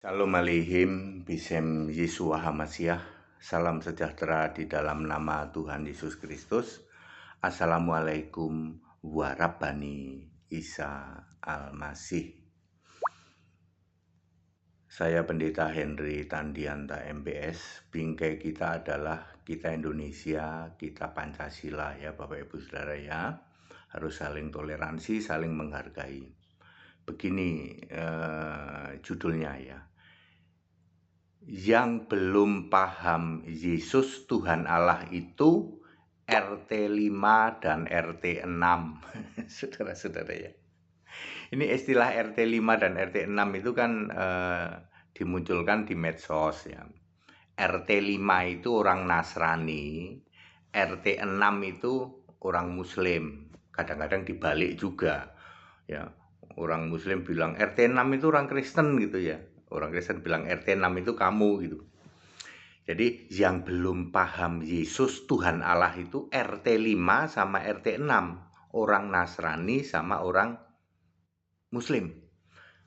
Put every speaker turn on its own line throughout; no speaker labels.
Shalom Aleichem, Bisem Yeshua HaMashiach. Salam sejahtera di dalam nama Tuhan Yesus Kristus. Assalamualaikum warahmatullahi Isa Al-Masih. Saya Pendeta Henry Tandianta MPS. Bingkai kita adalah kita Indonesia, kita Pancasila ya Bapak Ibu Saudara ya. Harus saling toleransi, saling menghargai. Begini judulnya ya. Yang belum paham Yesus Tuhan Allah itu RT 5 dan RT 6. Saudara-saudara ya. Ini istilah RT 5 dan RT 6 itu kan dimunculkan di medsos ya. RT 5 itu orang Nasrani, RT 6 itu orang Muslim. Kadang-kadang dibalik juga ya. Orang Muslim bilang RT 6 itu orang Kristen gitu ya. Orang Kristen bilang RT 6 itu kamu gitu. Jadi yang belum paham Yesus Tuhan Allah itu RT 5 sama RT 6. Orang Nasrani sama orang Muslim.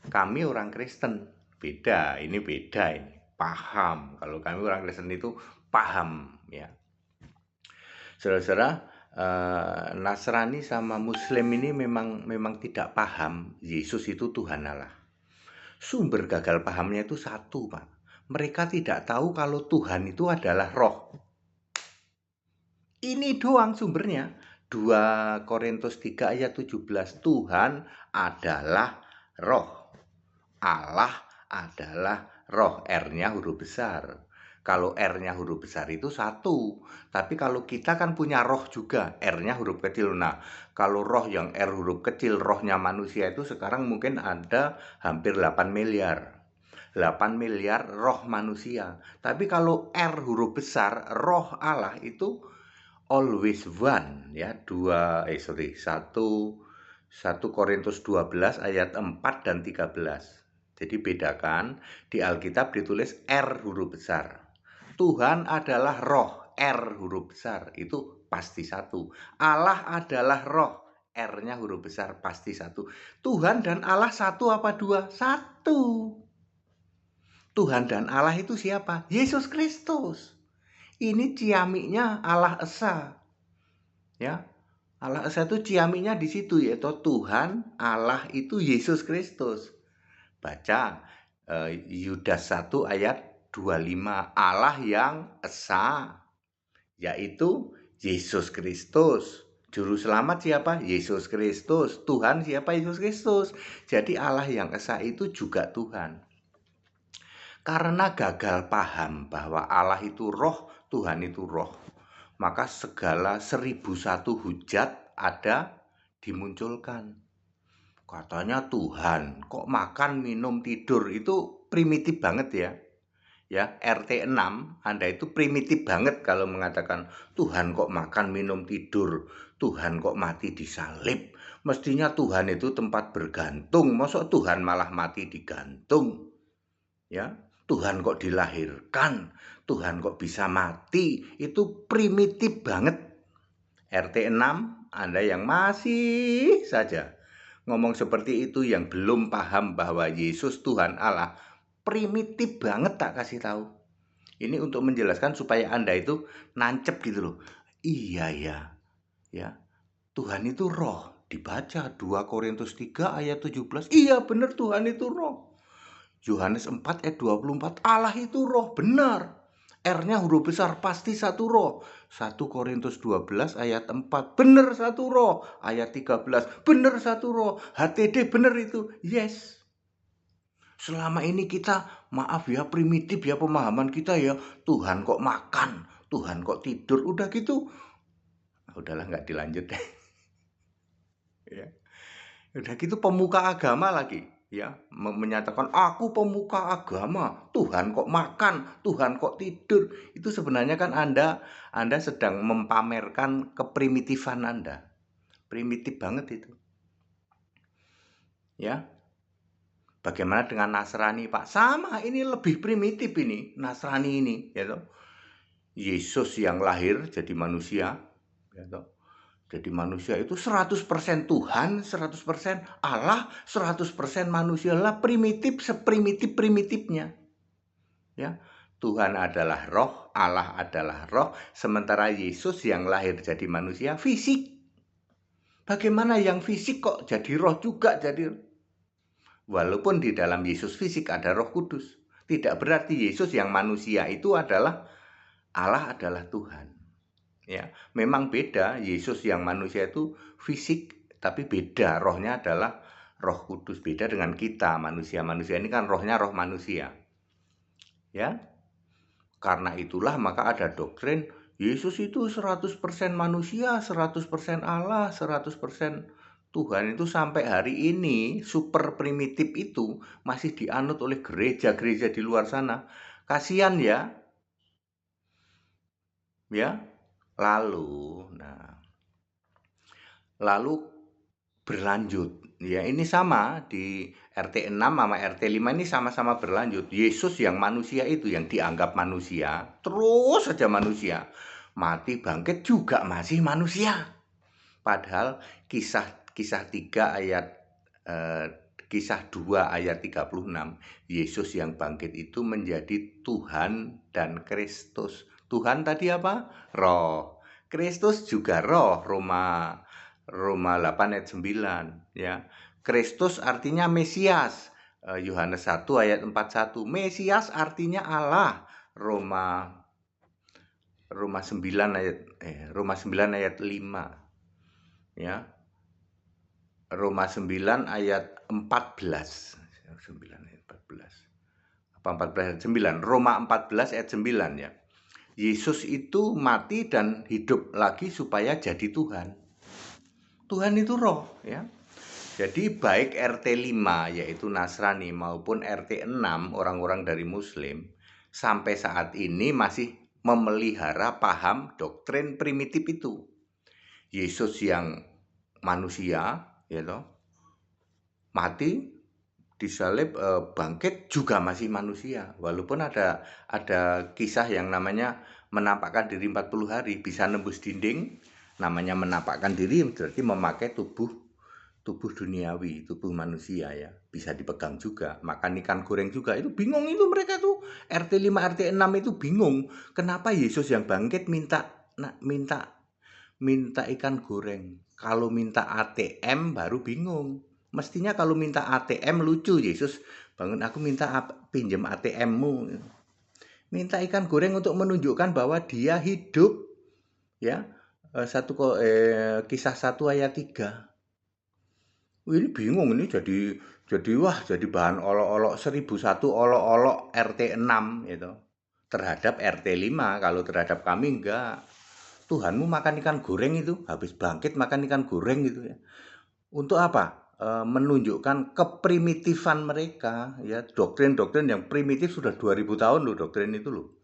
Kami orang Kristen. Beda, ini beda ini. Paham. Kalau kami orang Kristen itu paham ya. Saudara-saudara, Nasrani sama Muslim ini memang tidak paham Yesus itu Tuhan Allah. Sumber gagal pahamnya itu satu, Pak. Mereka tidak tahu kalau Tuhan itu adalah roh. Ini doang sumbernya. 2 Korintus 3 ayat 17. Tuhan adalah roh. Allah adalah roh. R-nya huruf besar. Kalau R-nya huruf besar itu satu. Tapi kalau kita kan punya roh juga. R-nya huruf kecil. Nah, kalau roh yang R huruf kecil, rohnya manusia itu sekarang mungkin ada hampir 8 miliar. 8 miliar roh manusia. Tapi kalau R huruf besar, roh Allah itu always one ya. 1 Korintus 12 ayat 4 dan 13. Jadi bedakan, di Alkitab ditulis R huruf besar. Tuhan adalah roh, R huruf besar, itu pasti satu. Allah adalah roh, R-nya huruf besar, pasti satu. Tuhan dan Allah satu apa dua? Satu. Tuhan dan Allah itu siapa? Yesus Kristus. Ini ciamiknya Allah Esa. Ya, Allah Esa itu ciamiknya di situ, yaitu Tuhan, Allah itu Yesus Kristus. Baca Yudas 1 ayat 25. Allah yang Esa, yaitu Yesus Kristus. Juru selamat siapa? Yesus Kristus. Tuhan siapa? Yesus Kristus. Jadi Allah yang Esa itu juga Tuhan. Karena gagal paham bahwa Allah itu roh, Tuhan itu roh, maka segala 1001 hujat ada dimunculkan. Katanya Tuhan, kok makan, minum, tidur, itu primitif banget ya. Ya, RT 6, Anda itu primitif banget kalau mengatakan Tuhan kok makan, minum, tidur, Tuhan kok mati disalib. Mestinya Tuhan itu tempat bergantung, masa Tuhan malah mati digantung. Ya, Tuhan kok dilahirkan, Tuhan kok bisa mati, itu primitif banget. RT 6, Anda yang masih saja ngomong seperti itu, yang belum paham bahwa Yesus Tuhan Allah, primitif banget, tak kasih tahu. Ini untuk menjelaskan supaya Anda itu nancep gitu loh. Iya ya. Tuhan itu roh. Dibaca 2 Korintus 3 ayat 17. Iya benar, Tuhan itu roh. Yohanes 4 ayat 24. Allah itu roh, benar. R-nya huruf besar, pasti satu roh. 1 Korintus 12 ayat 4. Benar satu roh. Ayat 13. Benar satu roh. HTD benar itu. Yes. Selama ini kita, maaf ya, primitif ya pemahaman kita ya. Tuhan kok makan, Tuhan kok tidur, udah gitu. Udahlah, nggak dilanjut deh. Ya. Udah gitu pemuka agama lagi ya, menyatakan aku pemuka agama, Tuhan kok makan, Tuhan kok tidur. Itu sebenarnya kan Anda sedang mempamerkan keprimitifan Anda. Primitif banget itu. Ya. Bagaimana dengan Nasrani, Pak? Sama, ini lebih primitif ini, Nasrani ini, ya toh. Yesus yang lahir jadi manusia, ya toh. Jadi manusia itu 100% Tuhan, 100% Allah, 100% manusia lah, primitif seprimitif-primitifnya. Ya. Tuhan adalah roh, Allah adalah roh, sementara Yesus yang lahir jadi manusia fisik. Bagaimana yang fisik kok jadi roh juga jadi? Walaupun di dalam Yesus fisik ada Roh Kudus, tidak berarti Yesus yang manusia itu adalah Allah adalah Tuhan. Ya, memang beda. Yesus yang manusia itu fisik, tapi beda. Rohnya adalah Roh Kudus. Beda dengan kita manusia-manusia ini kan rohnya roh manusia. Ya, karena itulah maka ada doktrin Yesus itu 100% manusia, 100% Allah, 100% Tuhan. Itu sampai hari ini super primitif itu masih dianut oleh gereja-gereja di luar sana. Kasihan ya. Ya. Lalu berlanjut. Ya, ini sama di RT 6 sama RT 5 ini sama-sama berlanjut. Yesus yang manusia itu yang dianggap manusia, terus saja manusia. Mati bangkit juga masih manusia. Padahal kisah 3 ayat kisah 2 ayat 36, Yesus yang bangkit itu menjadi Tuhan dan Kristus. Tuhan tadi apa? Roh. Kristus juga roh, Roma 8 ayat 9 ya. Kristus artinya Mesias. Yohanes 1 ayat 41. Mesias artinya Allah. Roma 9 ayat 5 ya. Roma 9 ayat 14. 9 ayat 14. Apa 14 ayat 9? Roma 14 ayat 9 ya. Yesus itu mati dan hidup lagi supaya jadi Tuhan. Tuhan itu roh ya. Jadi baik RT 5 yaitu Nasrani maupun RT 6 orang-orang dari Muslim sampai saat ini masih memelihara paham doktrin primitif itu. Yesus yang manusia ya toh, mati disalib, bangkit juga masih manusia. Walaupun ada kisah yang namanya menampakkan diri 40 hari bisa nembus dinding. Namanya menampakkan diri berarti memakai tubuh duniawi, tubuh manusia ya. Bisa dipegang juga, makan ikan goreng juga. Itu bingung itu mereka tuh. RT 5, RT 6 itu bingung. Kenapa Yesus yang bangkit minta ikan goreng. Kalau minta ATM baru bingung. Mestinya kalau minta ATM lucu, Yesus bangun aku minta pinjam ATM-mu. Minta ikan goreng untuk menunjukkan bahwa dia hidup ya. Kisah 1 ayat 3. Ini bingung ini jadi bahan olok-olok 1001 olok-olok RT 6 gitu. Terhadap RT 5, kalau terhadap kami enggak. Tuhanmu makan ikan goreng itu, habis bangkit makan ikan goreng gitu ya. Untuk apa? Menunjukkan keprimitifan mereka ya, doktrin-doktrin yang primitif sudah 2000 tahun loh doktrin itu loh.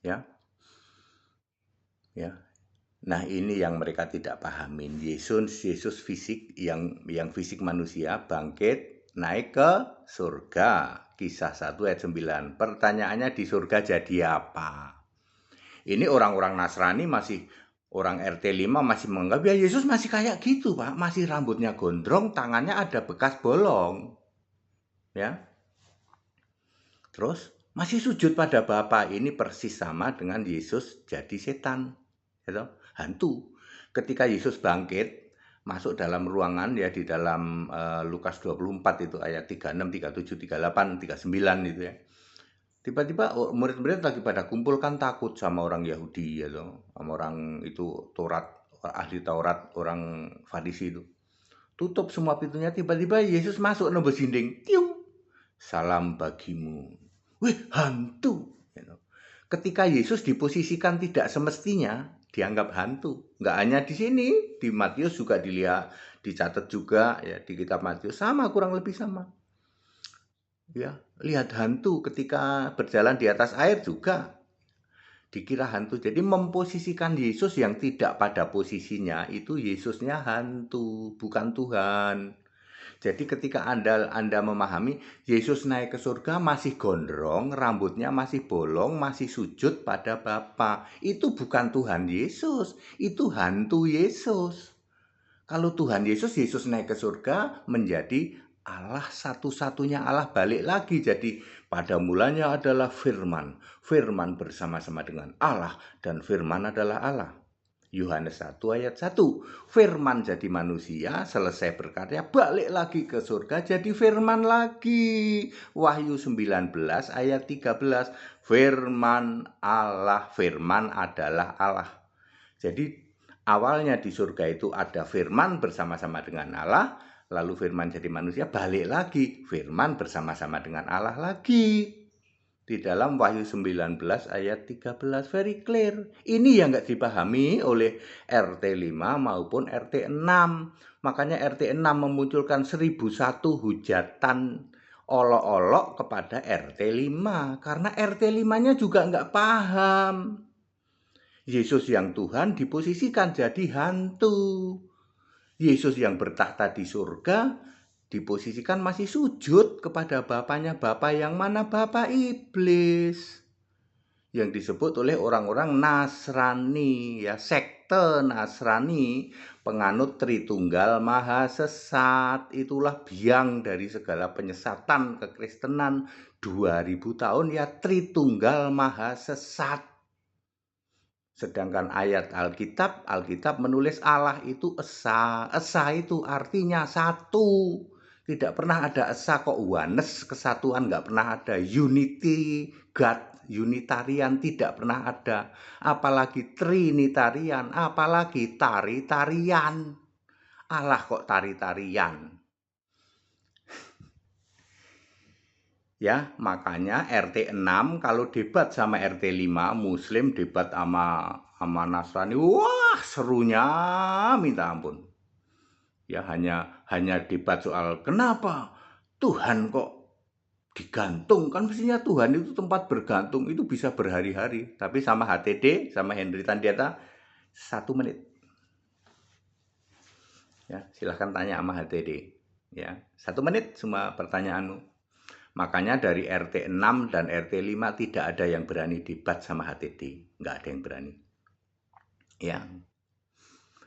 Ya. Ya. Nah, ini yang mereka tidak pahamin. Yesus fisik yang fisik manusia bangkit naik ke surga. Kisah 1 ayat 9. Pertanyaannya di surga jadi apa? Ini orang-orang Nasrani masih orang RT 5 masih menganggap ya Yesus masih kayak gitu, Pak. Masih rambutnya gondrong, tangannya ada bekas bolong. Ya. Terus masih sujud pada Bapa. Ini persis sama dengan Yesus jadi setan. Gitu. Hantu. Ketika Yesus bangkit masuk dalam ruangan ya di dalam Lukas 24 itu ayat 36, 37, 38, 39 itu ya. Tiba-tiba murid-murid lagi pada kumpul kan takut sama orang Yahudi ya toh, sama orang itu ahli Taurat, orang Farisi itu. Tutup semua pintunya, tiba-tiba Yesus masuk nembus dinding. Tiung. Salam bagimu. Wih, hantu. Ketika Yesus diposisikan tidak semestinya, dianggap hantu. Nggak hanya di sini, di Matius juga dilihat, dicatat juga ya di kitab Matius sama, kurang lebih sama. Ya, lihat hantu ketika berjalan di atas air juga dikira hantu. Jadi memposisikan Yesus yang tidak pada posisinya itu Yesusnya hantu, bukan Tuhan. Jadi ketika Anda memahami Yesus naik ke surga masih gondrong, rambutnya masih bolong, masih sujud pada Bapa. Itu bukan Tuhan Yesus, itu hantu Yesus. Kalau Tuhan Yesus, Yesus naik ke surga menjadi Allah, satu-satunya Allah, balik lagi. Jadi pada mulanya adalah firman. Firman bersama-sama dengan Allah dan firman adalah Allah. Yohanes 1 ayat 1. Firman jadi manusia, selesai berkarya, balik lagi ke surga jadi firman lagi. Wahyu 19 ayat 13. Firman Allah, firman adalah Allah. Jadi awalnya di surga itu ada firman bersama-sama dengan Allah, lalu firman jadi manusia, balik lagi firman bersama-sama dengan Allah lagi. Di dalam Wahyu 19 ayat 13 very clear. Ini yang nggak dipahami oleh RT 5 maupun RT 6. Makanya RT 6 memunculkan 1001 hujatan olok-olok kepada RT 5. Karena RT 5-nya juga nggak paham. Yesus yang Tuhan diposisikan jadi hantu. Yesus yang bertahta di surga diposisikan masih sujud kepada bapaknya. Bapa yang mana? Bapa iblis. Yang disebut oleh orang-orang Nasrani, ya, sekte Nasrani, penganut Tritunggal Maha Sesat. Itulah biang dari segala penyesatan kekristenan 2000 tahun, ya, Tritunggal Maha Sesat. Sedangkan ayat Alkitab menulis Allah itu esa. Esa itu artinya satu. Tidak pernah ada esa kok, oneness, kesatuan, nggak pernah ada. Unity, God, Unitarian tidak pernah ada. Apalagi Trinitarian, apalagi tari-tarian. Allah kok tari-tarian. Ya, makanya RT 6 kalau debat sama RT 5, Muslim debat sama Nasrani, wah serunya minta ampun. Ya, hanya debat soal kenapa Tuhan kok digantung, kan mestinya Tuhan itu tempat bergantung, itu bisa berhari-hari. Tapi sama HTD, sama Henry Tandiata, 1 menit. Ya, silahkan tanya sama HTD. Ya, 1 menit semua pertanyaanmu. Makanya dari RT 6 dan RT 5 tidak ada yang berani debat sama HTD. Nggak ada yang berani. Ya.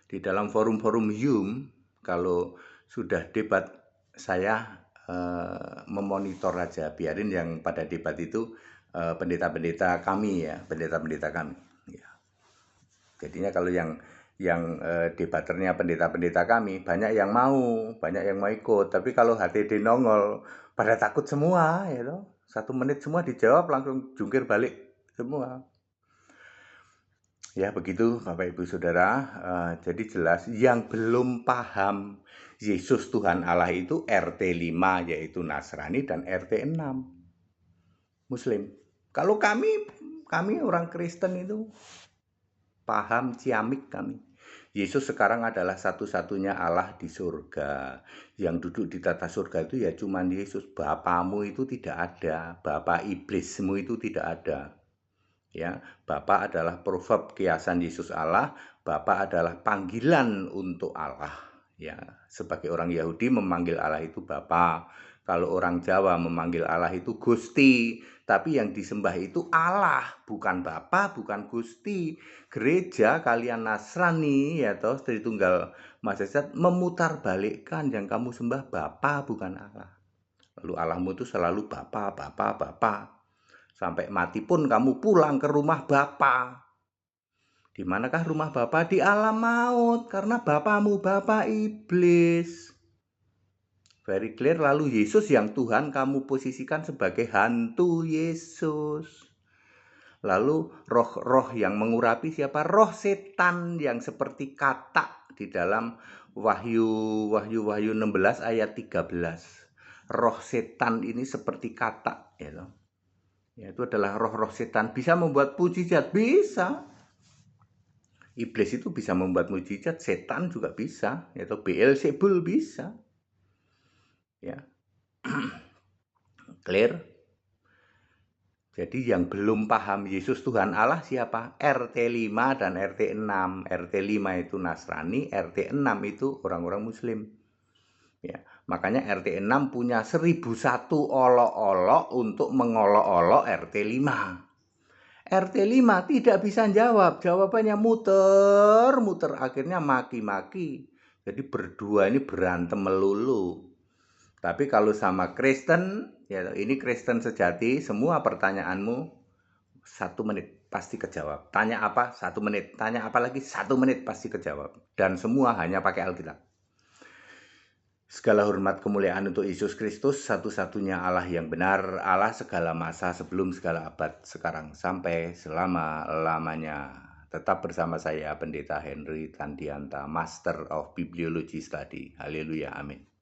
Di dalam forum-forum Zoom, kalau sudah debat, saya memonitor aja. Biarin yang pada debat itu pendeta-pendeta kami, ya. Pendeta-pendeta kami. Ya. Jadinya kalau yang debaternya pendeta-pendeta kami, banyak yang mau ikut. Tapi kalau HTD nongol, pada takut semua, ya toh. 1 menit semua dijawab, langsung jungkir balik semua. Ya begitu Bapak Ibu Saudara. Jadi jelas yang belum paham Yesus Tuhan Allah itu RT 5, yaitu Nasrani, dan RT 6 Muslim. Kalau kami orang Kristen itu paham ciamik kami. Yesus sekarang adalah satu-satunya Allah di surga. Yang duduk di tata surga itu ya cuma Yesus. Bapamu itu tidak ada. Bapa iblismu itu tidak ada. Ya, Bapa adalah proverb kiasan Yesus Allah. Bapa adalah panggilan untuk Allah. Ya, sebagai orang Yahudi memanggil Allah itu Bapa. Kalau orang Jawa memanggil Allah itu Gusti. Tapi yang disembah itu Allah, bukan Bapa, bukan Gusti. Gereja kalian Nasrani, ya toh, Tritunggal Maha Esa, memutarbalikkan yang kamu sembah Bapa, bukan Allah. Lalu Allahmu itu selalu Bapa, Bapa, Bapa. Sampai mati pun kamu pulang ke rumah Bapa. Di manakah rumah Bapa? Di alam maut, karena bapamu Bapa iblis. Very clear. Lalu Yesus yang Tuhan kamu posisikan sebagai hantu Yesus. Lalu roh-roh yang mengurapi siapa? Roh setan yang seperti katak di dalam Wahyu 16 ayat 13. Roh setan ini seperti katak, ya. Ya, itu adalah roh-roh setan. Bisa membuat mujizat, bisa. Iblis itu bisa membuat mujizat, setan juga bisa, yaitu Beelzebul bisa. Ya. Clear? Jadi yang belum paham Yesus Tuhan Allah siapa? RT 5 dan RT 6. RT 5 itu Nasrani, RT 6 itu orang-orang Muslim. Ya. Makanya RT 6 punya 1001 olok-olok untuk mengolok-olok RT 5. RT 5 tidak bisa jawab, jawabannya muter-muter, akhirnya maki-maki. Jadi berdua ini berantem melulu. Tapi kalau sama Kristen, ya ini Kristen sejati, semua pertanyaanmu 1 menit pasti kejawab. Tanya apa? 1 menit. Tanya apa lagi? 1 menit pasti kejawab. Dan semua hanya pakai Alkitab. Segala hormat kemuliaan untuk Yesus Kristus, satu-satunya Allah yang benar, Allah segala masa sebelum segala abad, sekarang sampai selama-lamanya. Tetap bersama saya, Pendeta Henry Tandianta, Master of Bibliology Study. Haleluya, amin.